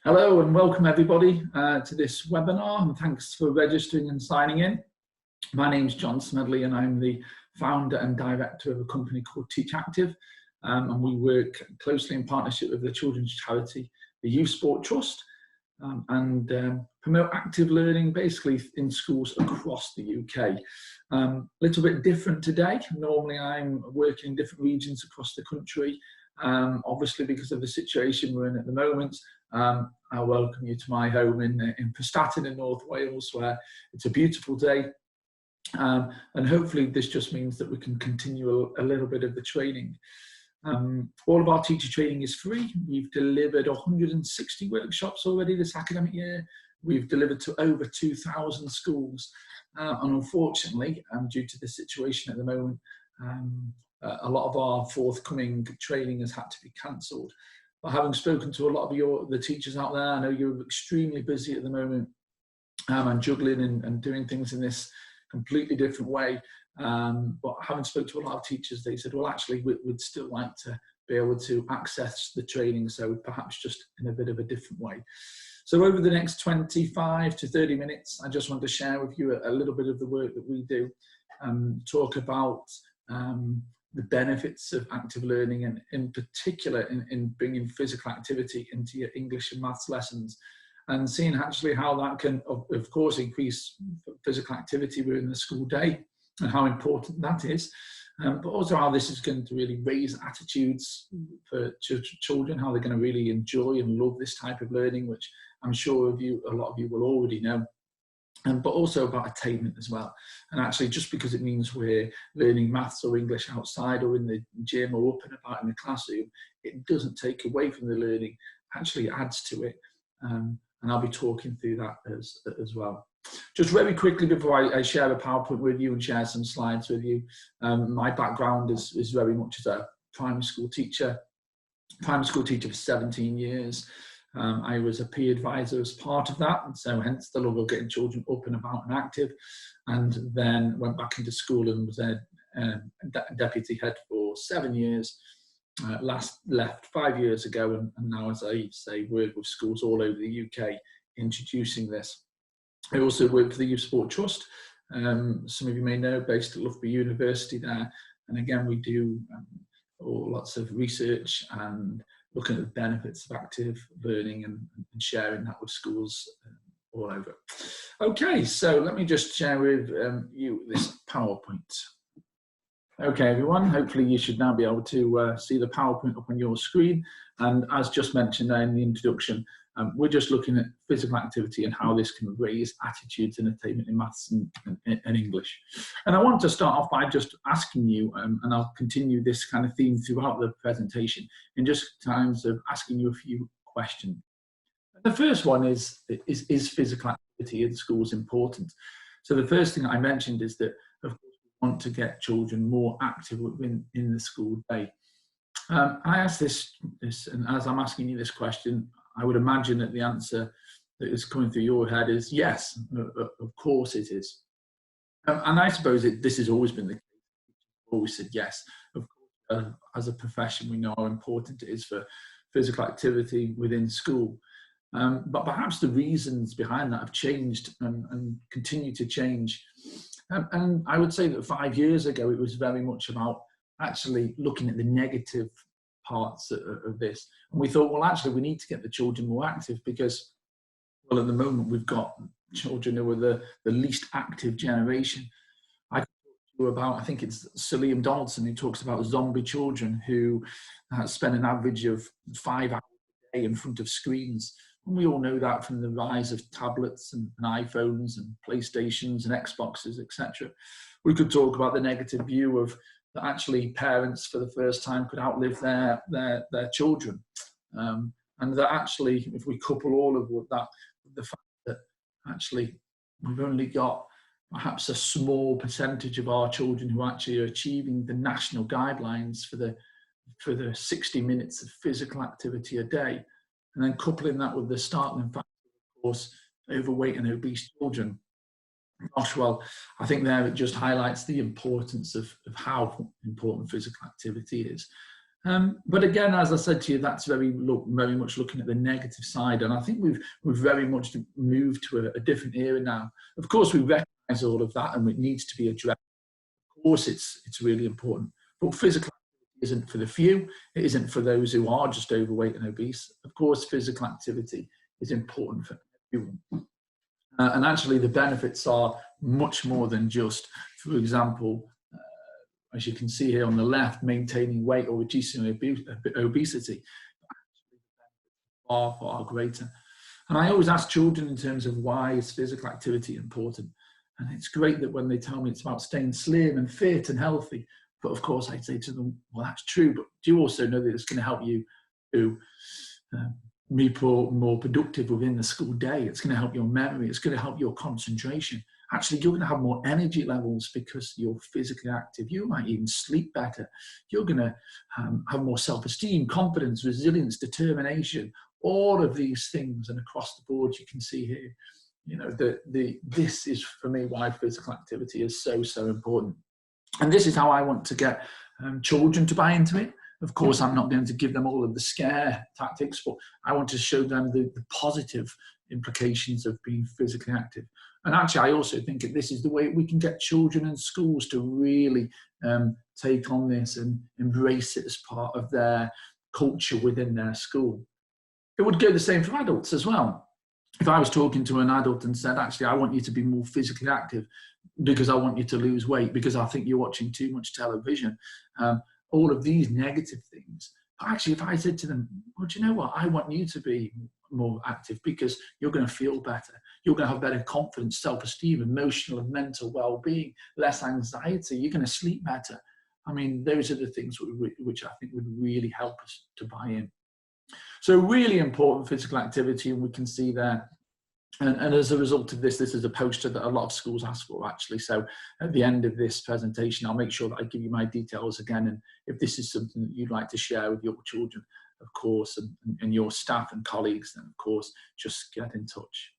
Hello and welcome everybody to this webinar, and thanks for registering and signing in. My name's John Smedley and I'm the founder and director of a company called Teach Active, and we work closely in partnership with the children's charity, the Youth Sport Trust, and promote active learning basically in schools across the UK. Little bit different today. Normally I'm working in different regions across the country. Obviously because of the situation we're in at the moment, I welcome you to my home in Prestatyn in North Wales, where it's a beautiful day, and hopefully this just means that we can continue a little bit of the training. All of our teacher training is free. We've delivered 160 workshops already this academic year. We've delivered to over 2,000 schools, and unfortunately, due to the situation at the moment, a lot of our forthcoming training has had to be cancelled. But having spoken to a lot of the teachers out there, I know you're extremely busy at the moment, and juggling and doing things in this completely different way. But having spoken to a lot of teachers, they said, well, actually, we'd still like to be able to access the training, so perhaps just in a bit of a different way. So over the next 25 to 30 minutes, I just want to share with you a little bit of the work that we do, talk about the benefits of active learning, and in particular in bringing physical activity into your English and maths lessons, and seeing actually how that can, of course, increase physical activity within the school day and how important that is, but also how this is going to really raise attitudes for children, how they're going to really enjoy and love this type of learning, which I'm sure a lot of you will already know. But also about attainment as well. And actually, just because it means we're learning maths or English outside or in the gym or up and about in the classroom, it doesn't take away from the learning, actually adds to it. And I'll be talking through that as well. Just very quickly before I share a PowerPoint with you and share some slides with you, my background is very much as a primary school teacher for 17 years. I was a peer advisor as part of that, and so hence the love of getting children up and about and active, and then went back into school and was a deputy head for 7 years. Last left 5 years ago, and now, as I say, work with schools all over the UK introducing this. I also work for the Youth Sport Trust, some of you may know, based at Loughborough University there, and again we do lots of research and looking at the benefits of active learning and sharing that with schools all over. Okay, so let me just share with you this PowerPoint. Okay, everyone, hopefully you should now be able to see the PowerPoint up on your screen. And as just mentioned in the introduction, we're just looking at physical activity and how this can raise attitudes and attainment in maths and English. And I want to start off by just asking you, and I'll continue this kind of theme throughout the presentation, in just terms of asking you a few questions. The first one is physical activity in schools important? So the first thing I mentioned is that, of course, we want to get children more active in the school day. I asked this, and as I'm asking you this question, I would imagine that the answer that is coming through your head is yes, of course it is. And I suppose this has always been the case. We've always said yes. Of course, as a profession, we know how important it is for physical activity within school. But perhaps the reasons behind that have changed and continue to change. And I would say that 5 years ago, it was very much about actually looking at the negative parts of this. And we thought, well, actually, we need to get the children more active because, well, at the moment, we've got children who are the least active generation. I talk to you about, I think it's Sir Liam Donaldson, who talks about zombie children who spend an average of 5 hours a day in front of screens. And we all know that from the rise of tablets and iPhones and PlayStations and Xboxes, etc. We could talk about the negative view of that actually parents for the first time could outlive their children. And that actually, if we couple all of that with the fact that actually we've only got perhaps a small percentage of our children who actually are achieving the national guidelines for the 60 minutes of physical activity a day, and then coupling that with the startling fact, of course, overweight and obese children. Gosh, well, I think there it just highlights the importance of how important physical activity is. But again, as I said to you, that's very much looking at the negative side. And I think we've very much moved to a different era now. Of course, we recognise all of that and it needs to be addressed. Of course, it's really important. But physical activity isn't for the few. It isn't for those who are just overweight and obese. Of course, physical activity is important for everyone. And actually, the benefits are much more than just, for example, as you can see here on the left, maintaining weight or reducing obesity. Far, far greater. And I always ask children in terms of why is physical activity important? And it's great that when they tell me it's about staying slim and fit and healthy, but of course I say to them, well, that's true, but do you also know that it's going to help you to be more productive within the school day? It's going to help your memory. It's going to help your concentration. Actually, you're going to have more energy levels because you're physically active. You might even sleep better. You're going to have more self-esteem, confidence, resilience, determination, all of these things. And across the board, you can see here, you know, this is for me why physical activity is so, so important. And this is how I want to get children to buy into it. Of course, I'm not going to give them all of the scare tactics, but I want to show them the positive implications of being physically active. And actually, I also think that this is the way we can get children and schools to really take on this and embrace it as part of their culture within their school. It would go the same for adults as well. If I was talking to an adult and said, actually, I want you to be more physically active because I want you to lose weight, because I think you're watching too much television, all of these negative things. But actually, if I said to them, well, do you know what? I want you to be more active because you're going to feel better. You're going to have better confidence, self-esteem, emotional and mental well-being, less anxiety. You're going to sleep better. I mean, those are the things which I think would really help us to buy in. So really important physical activity, and we can see there. And as a result of this is a poster that a lot of schools ask for, actually. So at the end of this presentation, I'll make sure that I give you my details again. And if this is something that you'd like to share with your children, of course, and your staff and colleagues, then of course, just get in touch.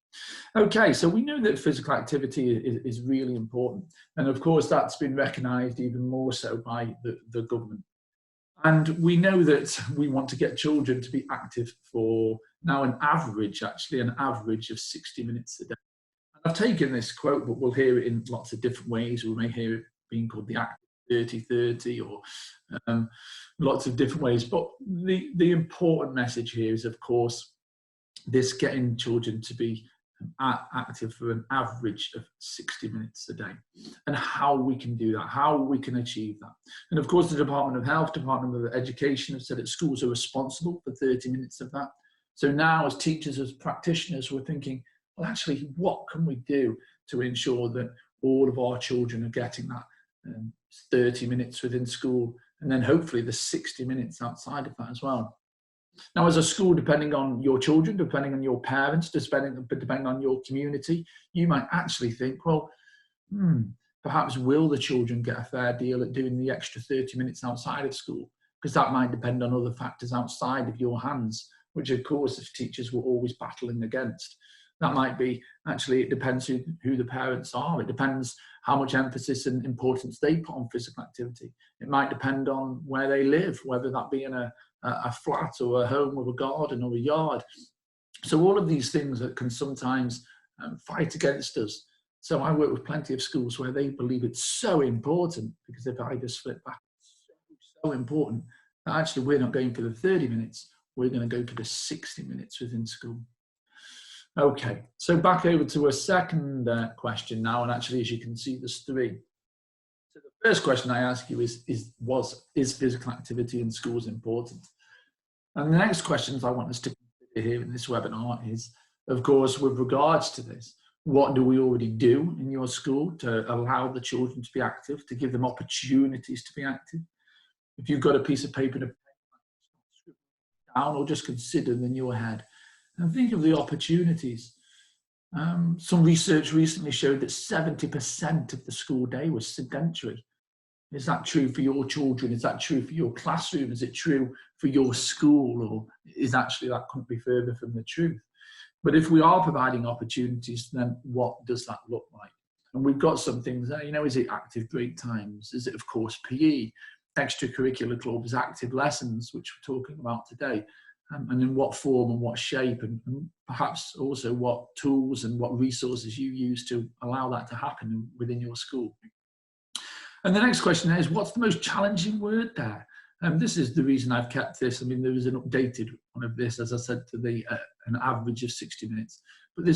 Okay, so we know that physical activity is really important. And of course, that's been recognised even more so by the government. And we know that we want to get children to be active for now an average of 60 minutes a day. And I've taken this quote, but we'll hear it in lots of different ways. We may hear it being called the Active 30-30 or lots of different ways. But the important message here is, of course, this getting children to be active for an average of 60 minutes a day, and how we can do that, how we can achieve that. And of course, the Department of Health, Department of Education have said that schools are responsible for 30 minutes of that. So now as teachers, as practitioners, we're thinking, well, actually, what can we do to ensure that all of our children are getting that 30 minutes within school, and then hopefully the 60 minutes outside of that as well. Now, as a school, depending on your children, depending on your parents, depending on your community, you might actually think, well, perhaps will the children get a fair deal at doing the extra 30 minutes outside of school? Because that might depend on other factors outside of your hands, which of course, as teachers, we're always battling against. That might be, actually, it depends who the parents are. It depends how much emphasis and importance they put on physical activity. It might depend on where they live, whether that be in a flat or a home with a garden or a yard. So all of these things that can sometimes fight against us. So I work with plenty of schools where they believe it's so important, because if I just flip back, it's so important that actually we're not going for the 30 minutes, we're going to go for the 60 minutes within school. Okay, so back over to a second question now, and actually, as you can see, there's three. So the first question I ask you is physical activity in schools important? And the next questions I want us to consider here in this webinar is, of course, with regards to this, what do we already do in your school to allow the children to be active, to give them opportunities to be active? If you've got a piece of paper to scribble down, or just consider them in your head, and think of the opportunities. Some research recently showed that 70% of the school day was sedentary. Is that true for your children? Is that true for your classroom? Is it true for your school? Or is actually that couldn't be further from the truth? But if we are providing opportunities, then what does that look like? And we've got some things there, you know, is it active break times? Is it, of course, PE? extracurricular clubs, active lessons, which we're talking about today, and in what form and what shape, and perhaps also what tools and what resources you use to allow that to happen within your school. And the next question is, what's the most challenging word there? This is the reason I've kept this. I mean, there is an updated one of this, as I said, to the an average of 60 minutes. But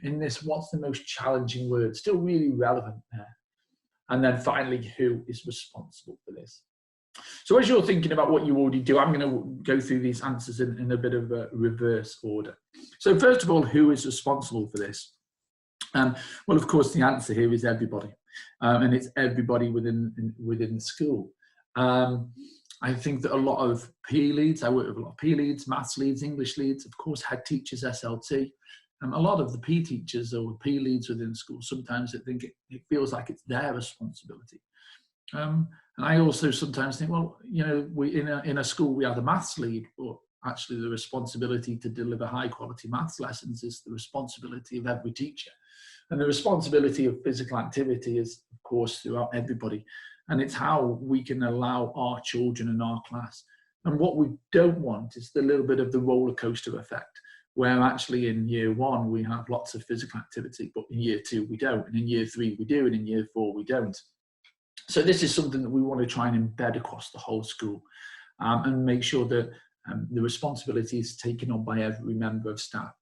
in this, what's the most challenging word? Still really relevant there. And then finally, who is responsible for this? So as you're thinking about what you already do, I'm going to go through these answers in a bit of a reverse order. So first of all, who is responsible for this? Well, of course, the answer here is everybody. And it's everybody within the school. I think that a lot of PE leads, I work with a lot of PE leads, maths leads, English leads, of course, head teachers, SLT. A lot of the PE teachers or PE leads within school, sometimes I think it feels like it's their responsibility. And I also sometimes think, well, you know, in a school we have the maths lead, but actually the responsibility to deliver high quality maths lessons is the responsibility of every teacher. And the responsibility of physical activity is, of course, throughout everybody. And it's how we can allow our children in our class. And what we don't want is the little bit of the roller coaster effect, where actually in year 1 we have lots of physical activity, but in year 2 we don't, and in year 3 we do, and in year 4 we don't. So this is something that we want to try and embed across the whole school, and make sure that the responsibility is taken on by every member of staff.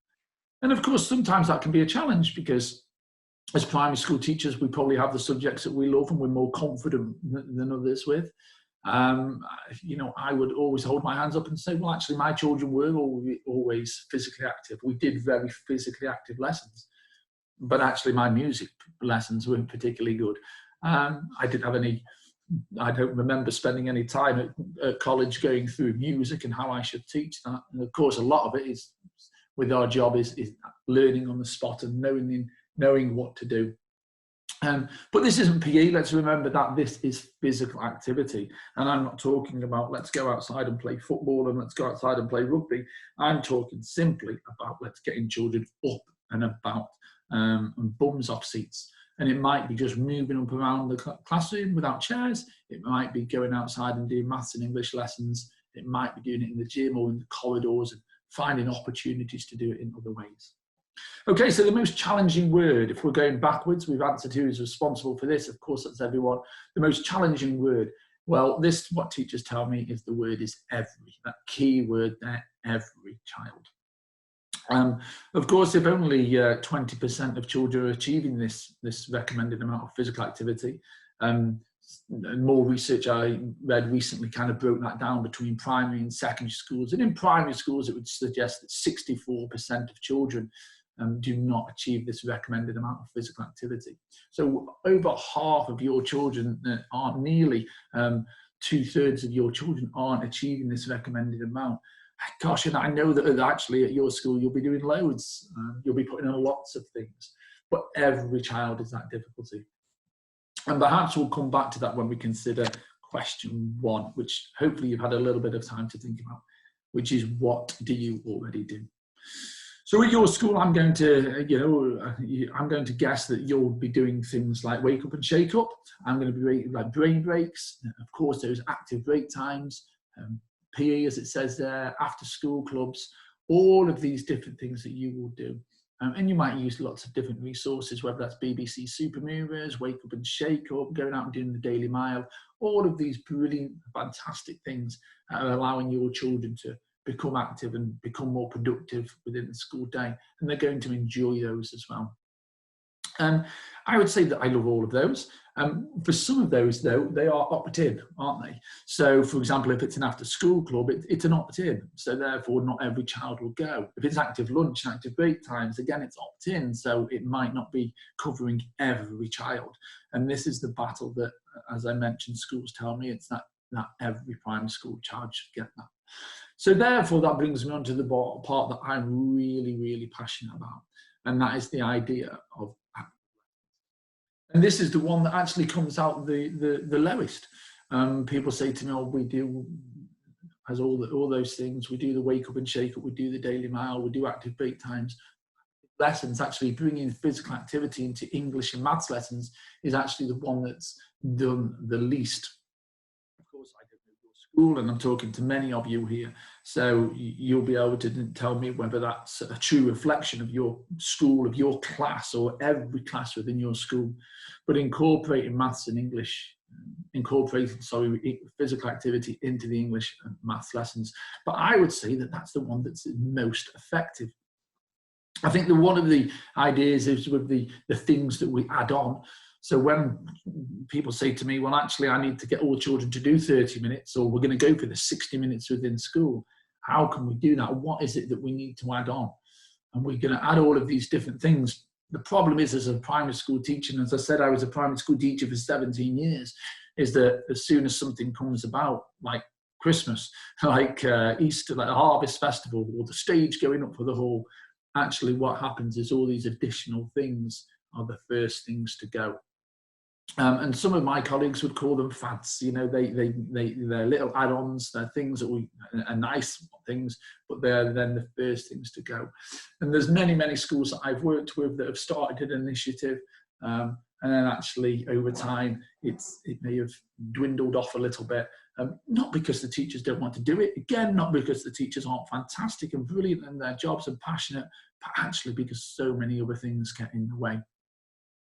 And of course, sometimes that can be a challenge, because as primary school teachers, we probably have the subjects that we love and we're more confident than others with. You know, I would always hold my hands up and say, well, actually, my children were always physically active. We did very physically active lessons, but actually my music lessons weren't particularly good. I didn't have any, I don't remember spending any time at college going through music and how I should teach that. And of course, a lot of it is with our job is learning on the spot and knowing what to do. But this isn't PE. Let's remember that this is physical activity. And I'm not talking about let's go outside and play football and let's go outside and play rugby. I'm talking simply about let's getting children up and about and bums off seats. And it might be just moving up around the classroom without chairs. It might be going outside and doing maths and English lessons. It might be doing it in the gym or in the corridors and finding opportunities to do it in other ways. Okay, so the most challenging word, if we're going backwards, we've answered who is responsible for this. Of course, that's everyone. The most challenging word, well, this, what teachers tell me, is the word is every, that key word there, every child. Of course, if only 20% of children are achieving this recommended amount of physical activity, more research I read recently kind of broke that down between primary and secondary schools. And in primary schools, it would suggest that 64% of children do not achieve this recommended amount of physical activity. So over half of your children aren't, nearly 2/3 of your children aren't achieving this recommended amount. Gosh, and I know that actually at your school you'll be doing loads, you'll be putting in lots of things, but every child is that difficulty. And perhaps we'll come back to that when we consider question 1, which hopefully you've had a little bit of time to think about, which is what do you already do? So at your school, I'm going to guess that you'll be doing things like wake up and shake up. I'm going to be doing like brain breaks. Of course, there's active break times, PE, as it says there, after school clubs, all of these different things that you will do. And you might use lots of different resources, whether that's BBC Super Movers, Wake Up and Shake Up, going out and doing the Daily Mile, all of these brilliant, fantastic things are allowing your children to become active and become more productive within the school day. And they're going to enjoy those as well. I would say that I love all of those. For some of those, though, they are opt-in, aren't they? So, for example, if it's an after-school club, it's an opt-in. So, therefore, not every child will go. If it's active lunch and active break times, again, it's opt-in. So, it might not be covering every child. And this is the battle that, as I mentioned, schools tell me, it's that every primary school child should get that. So, therefore, that brings me on to the part that I'm really, really passionate about. And that is the idea of, and this is the one that actually comes out the lowest. People say to me, oh, we do, as all those things, we do the wake up and shake up, we do the Daily Mile, we do active break times. Lessons, actually bringing physical activity into English and maths lessons is actually the one that's done the least. Of course, I don't school, and I'm talking to many of you here, so you'll be able to tell me whether that's a true reflection of your school, of your class, or every class within your school. But incorporating maths and English, incorporating physical activity into the English and maths lessons. But I would say that that's the one that's most effective. I think that one of the ideas is with the things that we add on. So when people say to me, well, actually, I need to get all children to do 30 minutes, or we're going to go for the 60 minutes within school, how can we do that? What is it that we need to add on? And we're going to add all of these different things. The problem is, as a primary school teacher, and as I said, I was a primary school teacher for 17 years, is that as soon as something comes about, like Christmas, like Easter, like a harvest festival, or the stage going up for the hall, actually what happens is all these additional things are the first things to go. And some of my colleagues would call them fads. You know, they're little add-ons, they're things that are nice things, but they're then the first things to go. And there's many schools that I've worked with that have started an initiative, and then actually over time it may have dwindled off a little bit. Not because the teachers don't want to do it, again, not because the teachers aren't fantastic and brilliant in their jobs and passionate, but actually because so many other things get in the way.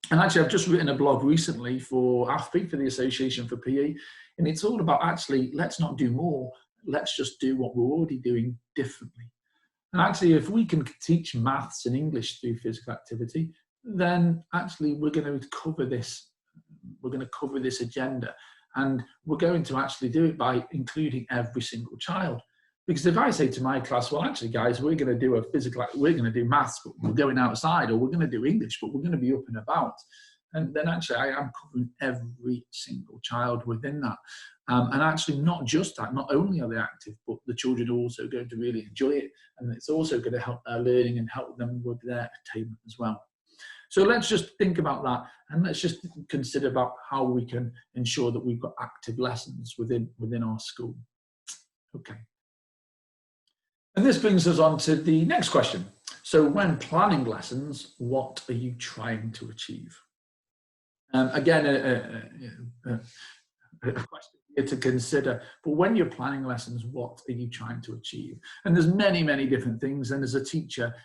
And actually, I've just written a blog recently for AFPI, for the Association for PE, and it's all about actually, let's not do more, let's just do what we're already doing differently. And actually, if we can teach maths and English through physical activity, then actually we're going to cover this agenda, and we're going to actually do it by including every single child. Because if I say to my class, well, actually, guys, we're going to do we're going to do maths, but we're going outside, or we're going to do English, but we're going to be up and about. And then actually I am covering every single child within that. And actually not just that, not only are they active, but the children are also going to really enjoy it. And it's also going to help their learning and help them with their attainment as well. So let's just think about that, and let's just consider about how we can ensure that we've got active lessons within our school. Okay. And this brings us on to the next question. So when planning lessons, what are you trying to achieve? Again, a question here to consider, but when you're planning lessons, what are you trying to achieve? And there's many different things, and as a teacher,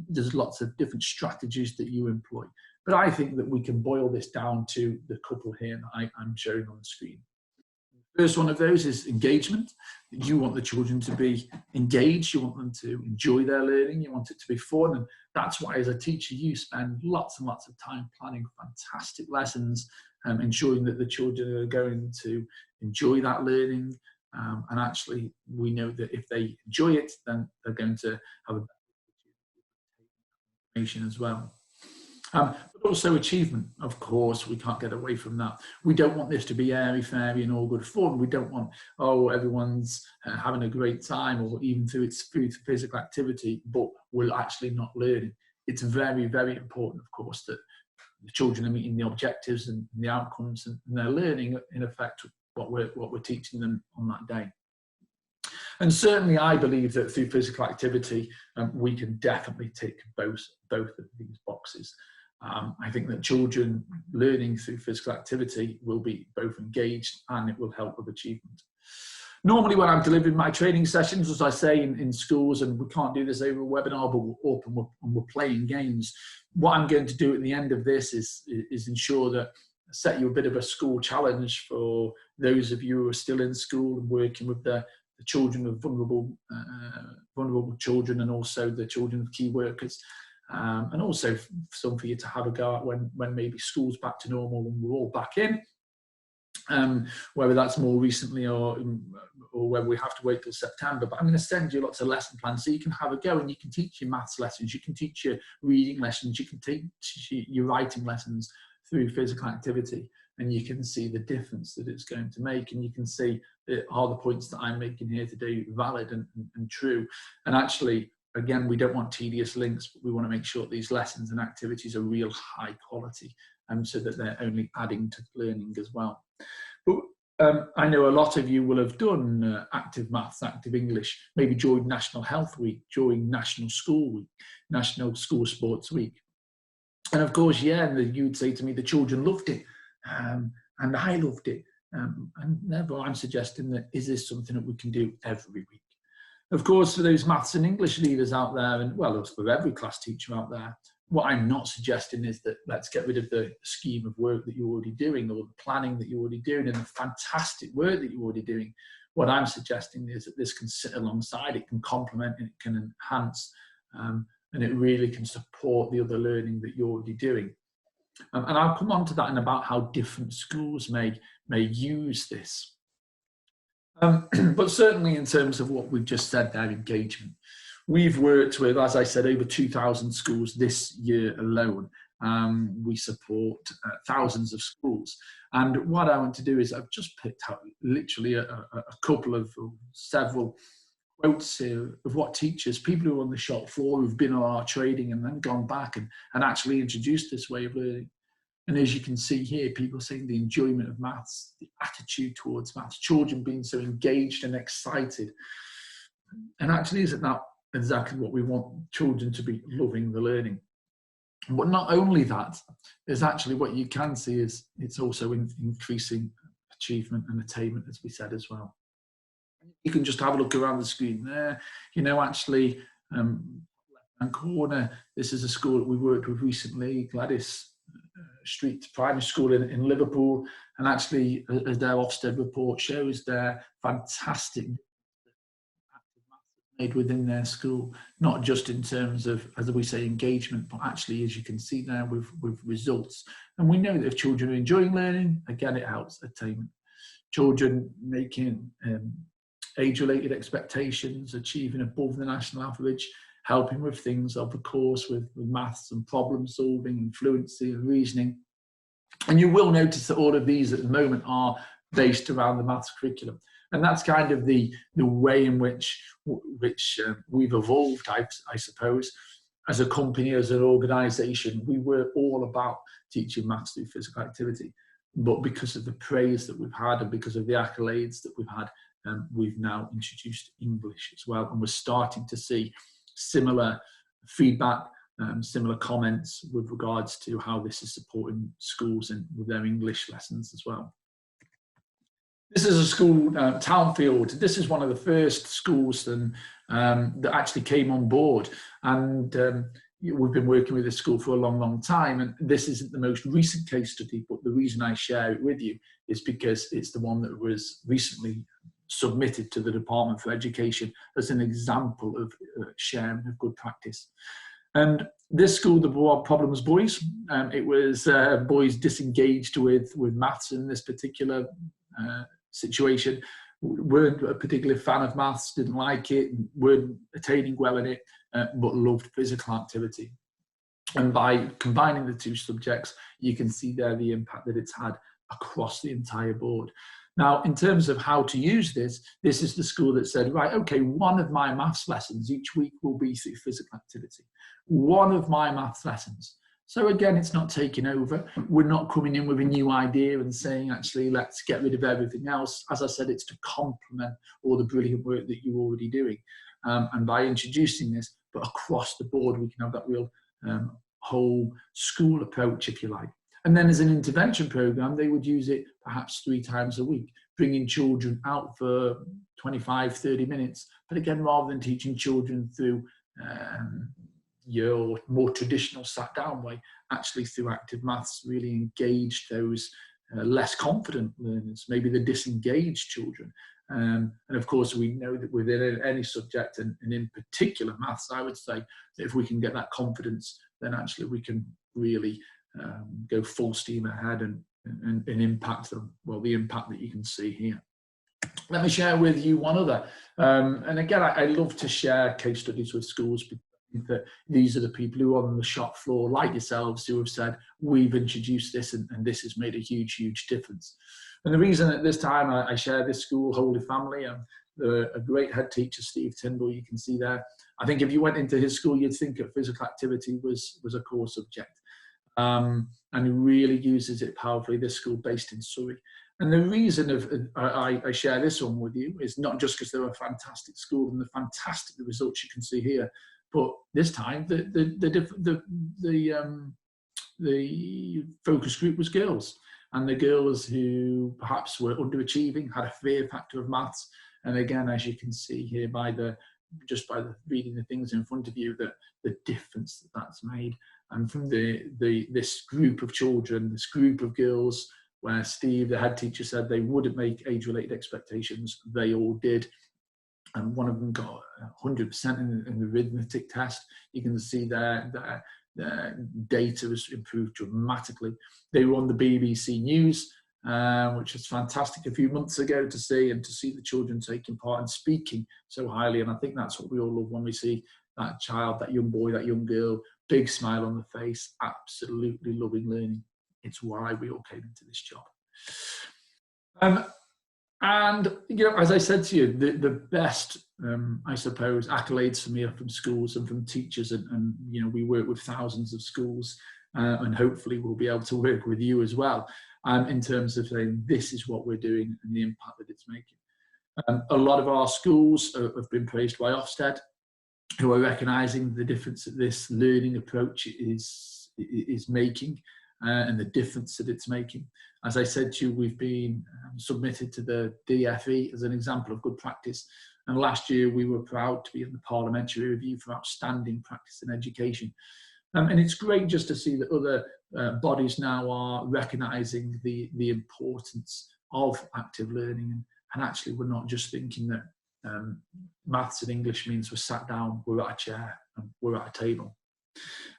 there's lots of different strategies that you employ. But I think that we can boil this down to the couple here that I'm showing on the screen. First one of those is engagement. You want the children to be engaged, you want them to enjoy their learning, you want it to be fun, and that's why as a teacher you spend lots and lots of time planning fantastic lessons, ensuring that the children are going to enjoy that learning, and actually we know that if they enjoy it, then they're going to have a better information as well. But also achievement, of course, we can't get away from that. We don't want this to be airy-fairy and all good fun. We don't want, oh, everyone's having a great time, or even through physical activity, but we're actually not learning. It's very important, of course, that the children are meeting the objectives and the outcomes, and they're learning, in effect, what we're teaching them on that day. And certainly I believe that through physical activity, we can definitely tick both of these boxes. I think that children learning through physical activity will be both engaged, and it will help with achievement. Normally when I'm delivering my training sessions, as I say, in schools, and we can't do this over a webinar, but we're open and we're playing games, what I'm going to do at the end of this is ensure that I set you a bit of a school challenge for those of you who are still in school and working with the children of vulnerable children, and also the children of key workers. And also some for you to have a go at when maybe school's back to normal and we're all back in, whether that's more recently or whether we have to wait till September. But I'm going to send you lots of lesson plans so you can have a go, and you can teach your maths lessons, you can teach your reading lessons, you can teach your writing lessons through physical activity, and you can see the difference that it's going to make, and you can see are the points that I'm making here today valid and true. And actually, again, we don't want tedious links, but we want to make sure these lessons and activities are real high quality, so that they're only adding to learning as well. But I know a lot of you will have done active maths, active English, maybe during National Health Week, during National School Week, National School Sports Week. And of course, yeah, you'd say to me, the children loved it, and I loved it. And therefore I'm suggesting that, is this something that we can do every week? Of course, for those maths and English leaders out there, and well, for every class teacher out there, what I'm not suggesting is that let's get rid of the scheme of work that you're already doing, or the planning that you're already doing, and the fantastic work that you're already doing. What I'm suggesting is that this can sit alongside, it can complement, it can enhance, and it really can support the other learning that you're already doing. And I'll come on to that in about how different schools may use this. But certainly in terms of what we've just said there, engagement. We've worked with, as I said, over 2,000 schools this year alone. We support thousands of schools. And what I want to do is I've just picked out literally a couple of several quotes here of what teachers, people who are on the shop floor, who've been on our training and then gone back and actually introduced this way of learning. And as you can see here, people saying the enjoyment of maths, the attitude towards maths, children being so engaged and excited. And actually, isn't that exactly what we want children to be, loving the learning? But not only that, is actually what you can see is it's also increasing achievement and attainment, as we said as well. You can just have a look around the screen there. You know, actually, left-hand corner, this is a school that we worked with recently, Gladys Street Primary School in Liverpool, and actually, as their Ofsted report shows, their fantastic made within their school, not just in terms of, as we say, engagement, but actually, as you can see there, with results. And we know that if children are enjoying learning, again, it helps attainment. Children making age-related expectations, achieving above the national average, helping with things of the course with maths and problem solving and fluency and reasoning. And you will notice that all of these at the moment are based around the maths curriculum. And that's kind of the way in which we've evolved, I suppose. As a company, as an organisation, we were all about teaching maths through physical activity. But because of the praise that we've had and because of the accolades that we've had, we've now introduced English as well. And we're starting to see similar feedback, similar comments with regards to how this is supporting schools and with their English lessons as well. This is a school, Townfield. This is one of the first schools that actually came on board. And we've been working with this school for a long, long time. And this isn't the most recent case study, but the reason I share it with you is because it's the one that was recently submitted to the Department for Education as an example of sharing of good practice. And this school, the Problems Boys, it was boys disengaged with maths in this particular situation, weren't a particular fan of maths, didn't like it, weren't attaining well in it, but loved physical activity. And by combining the two subjects, you can see there the impact that it's had across the entire board. Now, in terms of how to use this, this is the school that said, right, okay, one of my maths lessons each week will be through physical activity. One of my maths lessons. So again, it's not taking over. We're not coming in with a new idea and saying, actually, let's get rid of everything else. As I said, it's to complement all the brilliant work that you're already doing. And by introducing this, but across the board, we can have that real whole school approach, if you like. And then as an intervention program, they would use it perhaps 3 times a week, bringing children out for 25, 30 minutes. But again, rather than teaching children through your more traditional sat down way, actually through active maths, really engage those less confident learners, maybe the disengaged children. And of course, we know that within any subject, and in particular maths, I would say that if we can get that confidence, then actually we can really go full steam ahead and impact them. Well, the impact that you can see here. Let me share with you one other. And again, I love to share case studies with schools because I think that these are the people who are on the shop floor, like yourselves, who have said, we've introduced this and this has made a huge, huge difference. And the reason at this time I share this school, Holy Family, a great head teacher, Steve Tyndall, you can see there. I think if you went into his school, you'd think that physical activity was a core subject. And he really uses it powerfully, this school based in Surrey. And the reason I share this one with you is not just because they're a fantastic school and the fantastic results you can see here, but this time the focus group was girls. and the girls who perhaps were underachieving had a fear factor of maths. And again, as you can see here just by reading the things in front of you, that the difference that's made. And from this group of children, this group of girls, where Steve, the head teacher, said they wouldn't make age-related expectations, they all did. And one of them got 100% in the arithmetic test. You can see their data has improved dramatically. They were on the BBC News, which was fantastic a few months ago to see the children taking part and speaking so highly. And I think that's what we all love when we see that child, that young boy, that young girl, big smile on the face, absolutely loving learning. It's why we all came into this job. And, you know, as I said to you, the best, I suppose, accolades for me are from schools and from teachers. And you know, we work with thousands of schools, and hopefully we'll be able to work with you as well, in terms of saying this is what we're doing and the impact that it's making. A lot of our schools have been praised by Ofsted, who are recognising the difference that this learning approach is making, and the difference that it's making. As I said to you, we've been submitted to the DFE as an example of good practice. And last year we were proud to be in the Parliamentary Review for Outstanding Practice in Education. And it's great just to see that other bodies now are recognising the importance of active learning. And actually we're not just thinking that maths and English means we're sat down, we're at a chair, and we're at a table.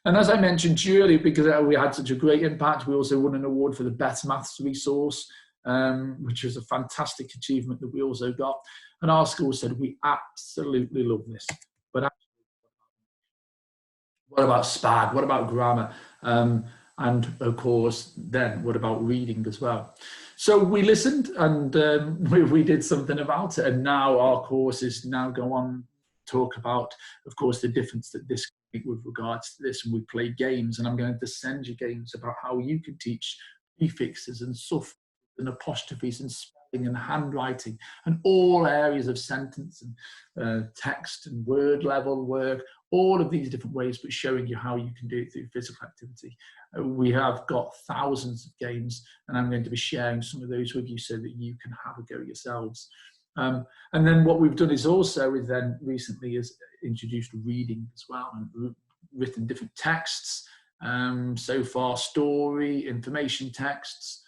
And as I mentioned to you earlier, because we had such a great impact, we also won an award for the Best Maths Resource, which was a fantastic achievement that we also got. And our school said, we absolutely love this. But actually, what about SPAD? What about grammar? And of course, then what about reading as well? So we listened and we did something about it. And now our courses now go on talk about, of course, the difference that this with regards to this, and we play games, and I'm going to send you games about how you can teach prefixes and suffixes and apostrophes and spelling and handwriting and all areas of sentence and text and word level work, all of these different ways, but showing you how you can do it through physical activity. We have got thousands of games, and I'm going to be sharing some of those with you so that you can have a go yourselves. And then what we've done is also then recently is introduced reading as well, and written different texts. So far, story, information texts,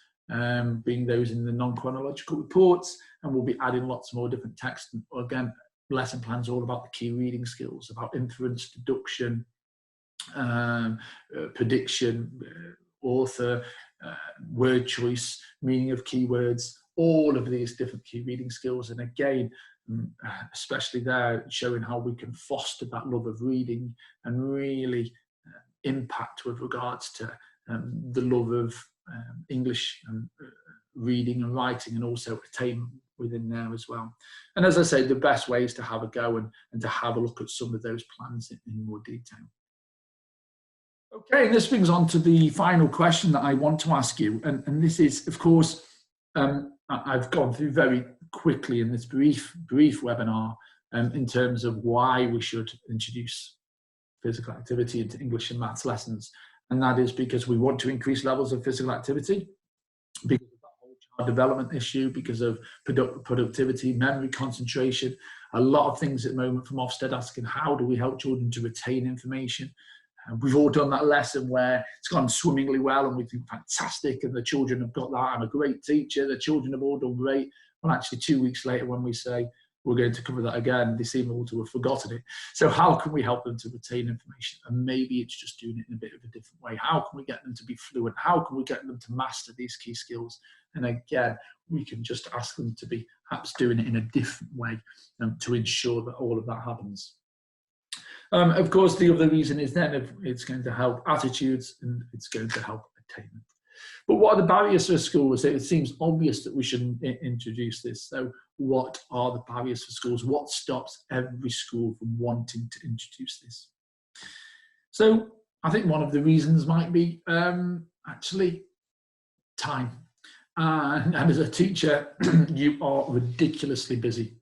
being those in the non-chronological reports, and we'll be adding lots more different texts. And again, lesson plans all about the key reading skills, about inference, deduction, prediction, author, word choice, meaning of keywords, all of these different key reading skills. And again, especially there, showing how we can foster that love of reading and really impact with regards to the love of English and reading and writing, and also attainment within there as well. And as I say, the best way is to have a go and to have a look at some of those plans in more detail. Okay, and this brings on to the final question that I want to ask you. And this is, of course, I've gone through very quickly in this brief webinar in terms of why we should introduce physical activity into English and maths lessons. And that is because we want to increase levels of physical activity, because of that whole child development issue, because of productivity, memory, concentration, a lot of things at the moment from Ofsted asking, how do we help children to retain information? We've all done that lesson where it's gone swimmingly well and we think fantastic, and the children have got that. I'm a great teacher. The children have all done great. Well, actually 2 weeks later, when we say we're going to cover that again, they seem all to have forgotten it. So how can we help them to retain information? And maybe it's just doing it in a bit of a different way. How can we get them to be fluent? How can we get them to master these key skills? And again, we can just ask them to be perhaps doing it in a different way to ensure that all of that happens. Of course, the other reason is then it's going to help attitudes and it's going to help attainment. But what are the barriers for a school? It seems obvious that we shouldn't introduce this. So what are the barriers for schools? What stops every school from wanting to introduce this? So I think one of the reasons might be actually time. And as a teacher, you are ridiculously busy.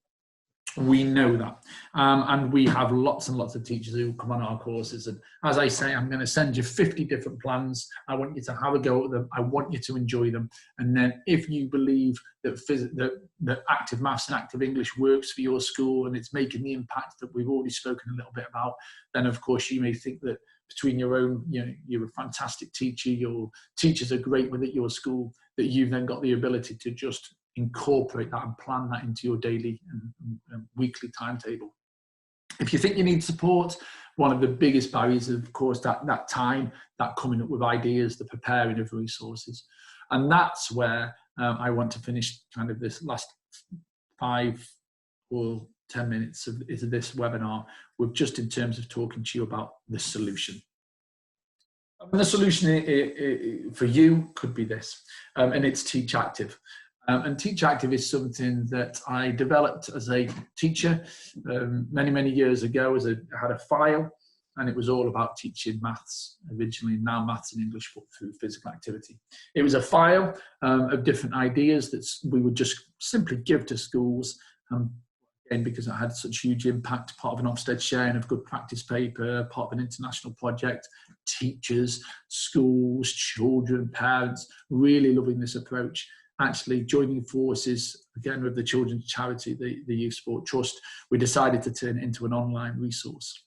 We know that. And we have lots and lots of teachers who come on our courses. And as I say, I'm going to send you 50 different plans. I want you to have a go at them. I want you to enjoy them. And then if you believe that active maths and active English works for your school and it's making the impact that we've already spoken a little bit about, then of course you may think that between your own, you're a fantastic teacher, your teachers are great with at your school, that you've then got the ability to just incorporate that and plan that into your daily and weekly timetable. If you think you need support, one of the biggest barriers is, of course, that time, that coming up with ideas, the preparing of resources. And that's where I want to finish kind of this last 5 or 10 minutes of this webinar with just in terms of talking to you about the solution. And the solution for you could be this, and it's Teach Active. And Teach Active is something that I developed as a teacher many, many years ago. I had a file, and it was all about teaching maths originally, now maths and English through physical activity. It was a file of different ideas that we would just simply give to schools. Again, because it had such huge impact, part of an Ofsted sharing of good practice paper, part of an international project, teachers, schools, children, parents, really loving this approach. Actually joining forces, again, with the children's charity, the Youth Sport Trust, we decided to turn it into an online resource.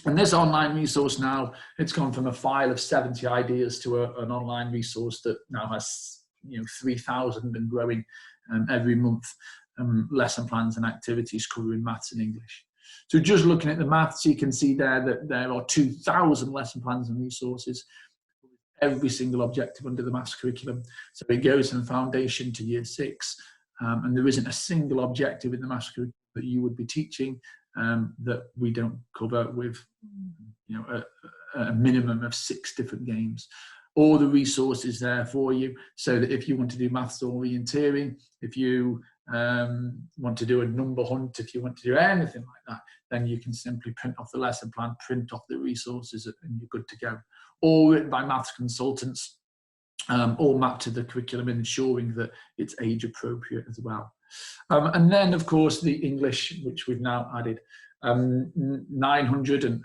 And this online resource now, it's gone from a file of 70 ideas to an online resource that now has 3,000 and growing every month, lesson plans and activities covering maths and English. So just looking at the maths, you can see there that there are 2,000 lesson plans and resources, every single objective under the maths curriculum. So it goes from foundation to year 6, and there isn't a single objective in the maths curriculum that you would be teaching that we don't cover with a minimum of 6 different games. All the resources there for you, so that if you want to do maths orienteering, if you want to do a number hunt, if you want to do anything like that, then you can simply print off the lesson plan, print off the resources, and you're good to go. All written by maths consultants, all mapped to the curriculum, ensuring that it's age appropriate as well. And then, of course, the English, which we've now added 900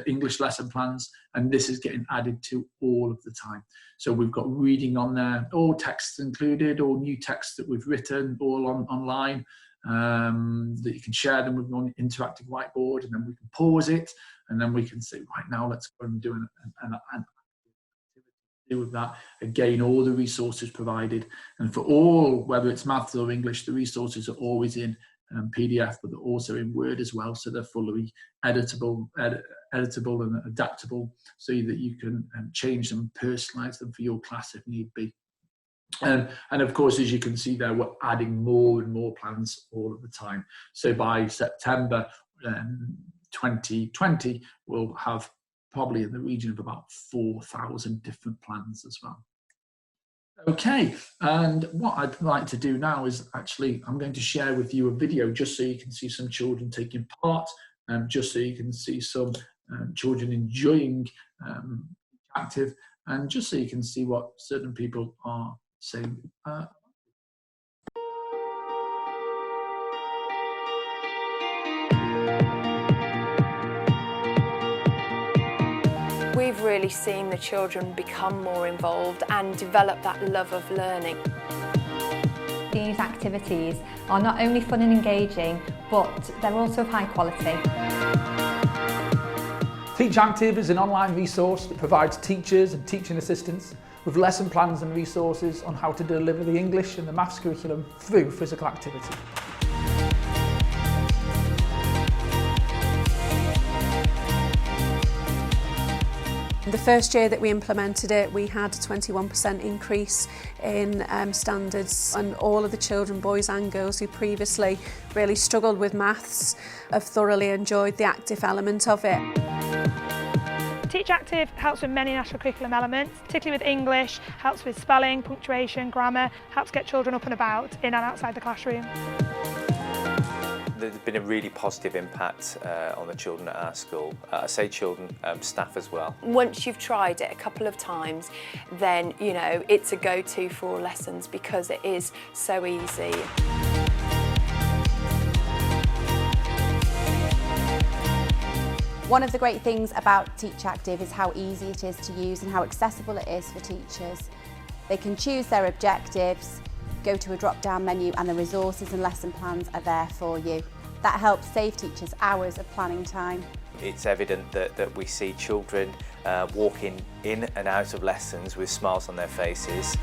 English lesson plans, and this is getting added to all of the time. So we've got reading on there, all texts included, all new texts that we've written, all online, that you can share them with an interactive whiteboard, and then we can pause it, and then we can say, right now, let's go and do an activity with that. Again, all the resources provided, and for all, whether it's maths or English, the resources are always in PDF, but they're also in Word as well, so they're fully editable and adaptable, so that you can change them, personalize them for your class if need be. And of course, as you can see there, we're adding more and more plans all of the time. So by September 2020, we'll have probably in the region of about 4,000 different plans as well. Okay, and what I'd like to do now is actually, I'm going to share with you a video just so you can see some children taking part, just so you can see some children enjoying Active, and just so you can see what certain people are saying. We've really seen the children become more involved and develop that love of learning. These activities are not only fun and engaging, but they're also of high quality. Teach Active is an online resource that provides teachers and teaching assistants with lesson plans and resources on how to deliver the English and the maths curriculum through physical activity. The first year that we implemented it, we had a 21% increase in standards, and all of the children, boys and girls, who previously really struggled with maths have thoroughly enjoyed the active element of it. Teach Active helps with many national curriculum elements, particularly with English, helps with spelling, punctuation, grammar, helps get children up and about in and outside the classroom. There's been a really positive impact on the children at our school. I say children, staff as well. Once you've tried it a couple of times, then it's a go-to for all lessons because it is so easy. One of the great things about Teach Active is how easy it is to use and how accessible it is for teachers. They can choose their objectives, go to a drop-down menu, and the resources and lesson plans are there for you. That helps save teachers hours of planning time. It's evident that we see children walking in and out of lessons with smiles on their faces.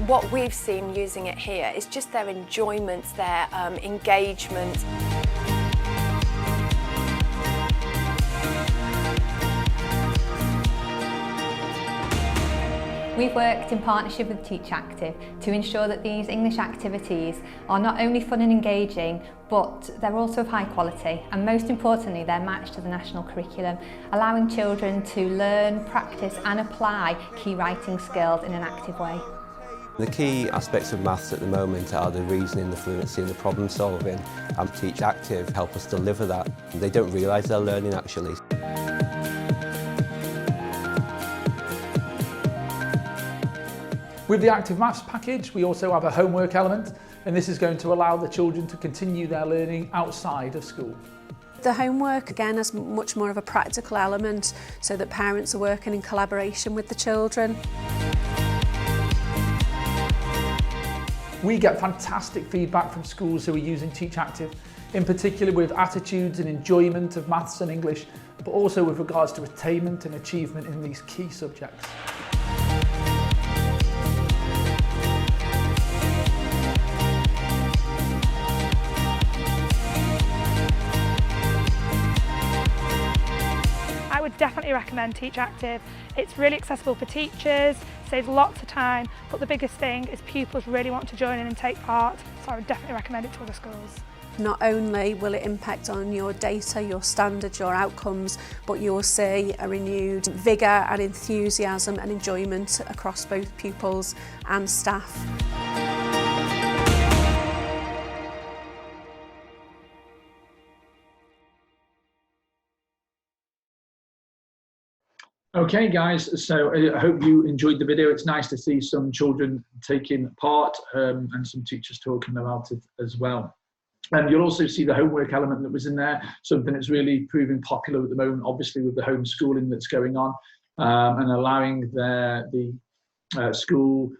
What we've seen using it here is just their enjoyment, their engagement. We've worked in partnership with Teach Active to ensure that these English activities are not only fun and engaging, but they're also of high quality, and most importantly they're matched to the national curriculum, allowing children to learn, practice and apply key writing skills in an active way. The key aspects of maths at the moment are the reasoning, the fluency and the problem solving, and Teach Active help us deliver that. They don't realise they're learning actually. With the Active Maths package, we also have a homework element, and this is going to allow the children to continue their learning outside of school. The homework again has much more of a practical element, so that parents are working in collaboration with the children. We get fantastic feedback from schools who are using Teach Active, in particular with attitudes and enjoyment of maths and English, but also with regards to attainment and achievement in these key subjects. I would definitely recommend Teach Active. It's really accessible for teachers, saves lots of time, but the biggest thing is pupils really want to join in and take part, so I would definitely recommend it to other schools. Not only will it impact on your data, your standards, your outcomes, but you will see a renewed vigour and enthusiasm and enjoyment across both pupils and staff. Okay guys, so I hope you enjoyed the video. It's nice to see some children taking part and some teachers talking about it as well. And you'll also see the homework element that was in there, something that's really proving popular at the moment, obviously with the homeschooling that's going on, and allowing the school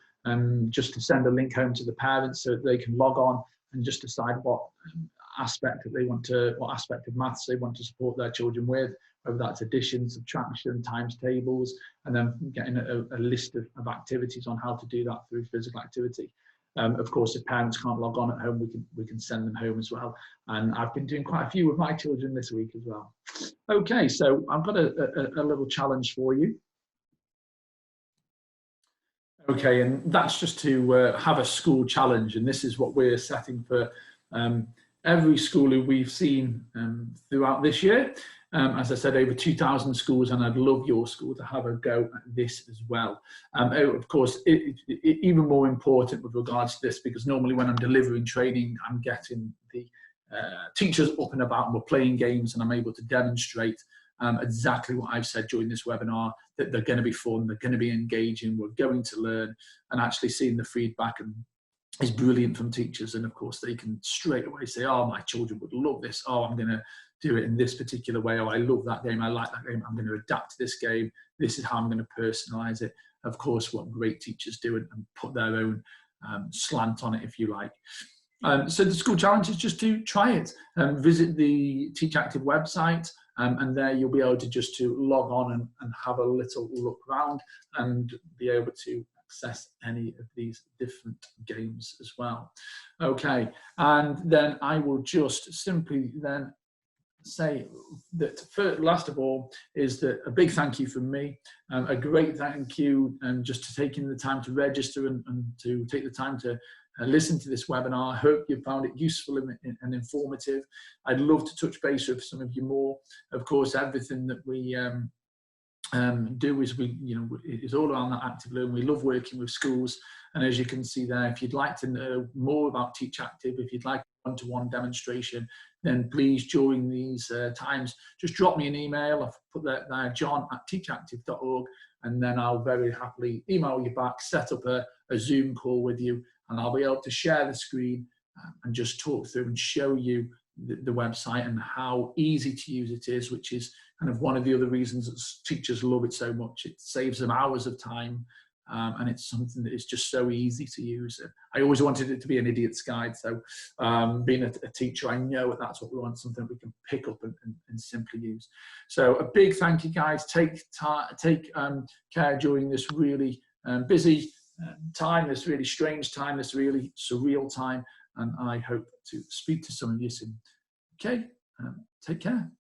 just to send a link home to the parents so that they can log on and just decide what aspect of maths they want to support their children with, whether that's addition, subtraction, times tables, and then getting a list of activities on how to do that through physical activity. Of course, if parents can't log on at home, we can send them home as well. And I've been doing quite a few with my children this week as well. Okay, so I've got a little challenge for you. Okay, and that's just to have a school challenge, and this is what we're setting for every school who we've seen throughout this year. As I said, over 2,000 schools, and I'd love your school to have a go at this as well. Of course, even more important with regards to this, because normally when I'm delivering training, I'm getting the teachers up and about, and we're playing games, and I'm able to demonstrate exactly what I've said during this webinar, that they're going to be fun, they're going to be engaging, we're going to learn, and actually seeing the feedback is brilliant from teachers. And of course, they can straight away say, oh, my children would love this. Oh, I'm going to do it in this particular way. Oh, I love that game. I like that game. I'm going to adapt to this game. This is how I'm going to personalize it. Of course, what great teachers do, and put their own slant on it, if you like. So the school challenge is just to try it. Visit the Teach Active website, and there you'll be able to just to log on and have a little look around and be able to access any of these different games as well. Okay, and then I will just simply then say that last of all is that a big thank you from me, a great thank you, and just to taking the time to register and to take the time to listen to this webinar. I hope you found it useful and informative. I'd love to touch base with some of you more. Of course, everything that we do is all around that active learning. We love working with schools, and as you can see there, if you'd like to know more about Teach Active, if you'd like a one-to-one demonstration, then please, during these times, just drop me an email. I've put that there, john@teachactive.org, and then I'll very happily email you back, set up a Zoom call with you, and I'll be able to share the screen and just talk through and show you the website and how easy to use it is, which is kind of one of the other reasons that teachers love it so much. It saves them hours of time, and it's something that is just so easy to use. I always wanted it to be an idiot's guide, so being a teacher, I know that's what we want, something we can pick up and simply use. So a big thank you, guys. Take care during this really busy time, this really strange time, this really surreal time, and I hope to speak to some of you soon. Okay, take care.